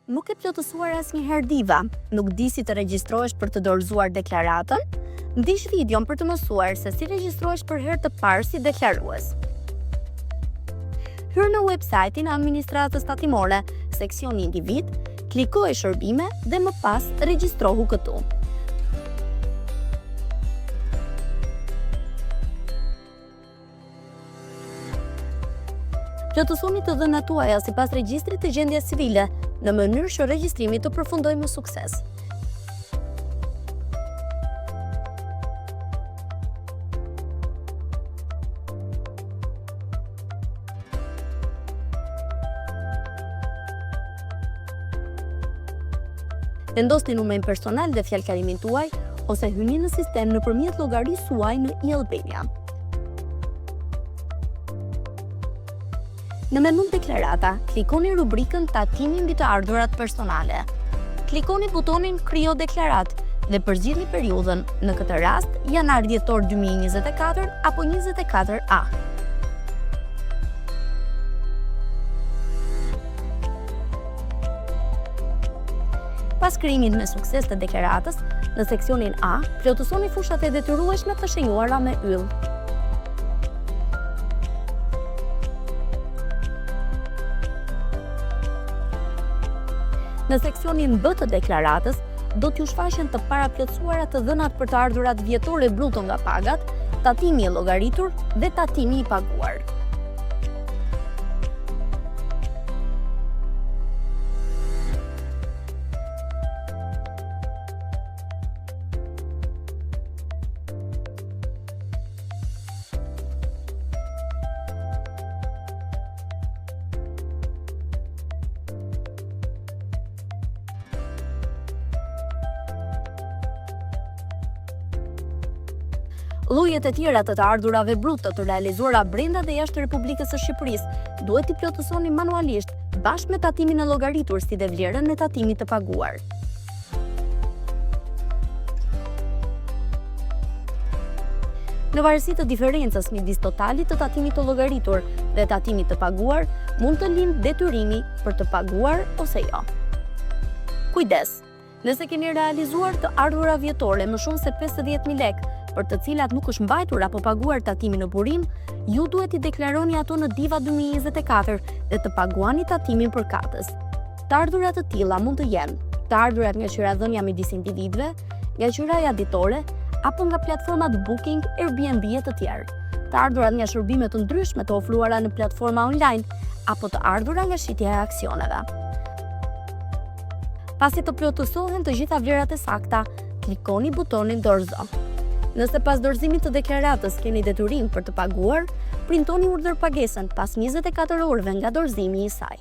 Nuk e plotësuar asnjëherë diva, nuk di si të regjistrohesh për të dorëzuar deklaratën, ndiq videon për të mësuar se si regjistrohesh për herë të parë si deklarues. Hyr në website-in e administratës tatimore, seksioni individ, klikoj shërbime dhe më pas regjistrohu këtu. Plotësoni të dhënat tuaja sipas regjistrit të gjendjes civile, në mënyrë që regjistrimi të përfundojë me sukses. Vendosni numrin personal dhe fjalëkarimin tuaj ose hyni në sistem nëpërmjet llogarisë suaj në e-Albania. Në menun deklarata, klikoni rubrikën Tatimi mbi të ardhurat personale. Klikoni butonin Krijo deklarat dhe përzgjidhni periudhën, në këtë rast janar-dhjetor 2024 apo 24A. Pas krijimit me sukses të deklaratës, në seksionin A, plotësoni fushat e detyrueshme të shenjuara me yll. Në seksionin B të deklaratës, do t'ju shfaqen të paraplotësuara të dhënat për të ardhurat vjetore bruto nga pagat, tatimi i llogaritur dhe tatimi i paguar. Llojet e tjera të ardhurave bruto të realizuara brenda dhe jashtë Republikës së Shqipërisë duhet t'i plotësoni manualisht bashkë me tatimin e llogaritur si dhe vlerën e tatimit të paguar. Në varësi të diferencës midis totalit të tatimit të llogaritur dhe tatimit të paguar, mund të lindë detyrimi për të paguar ose jo. Kujdes! Nëse keni realizuar të ardhura vjetore më shumë se 50.000 lekë, për të cilat nuk është mbajtur apo paguar tatimi në burim, ju duhet i deklaroni ato në Diva 2024 dhe të paguani tatimin për katës. Të ardhurat të tilla mund të jenë të ardhurat nga qyradhënia midis individëve, nga qyraja ditore apo nga platformat Booking, Airbnb e të tjerë. Të ardhurat nga shërbime të ndryshme të ofruara në platforma online apo të ardhurat nga shitja e aksioneve. Pasi të plotësohen të gjitha vlerat e sakta, klikoni butonin Dorëzo. Nëse pas dorëzimit të deklaratës keni detyrim për të paguar, printoni urdhër pagesën pas 24 orëve nga dorëzimi i saj.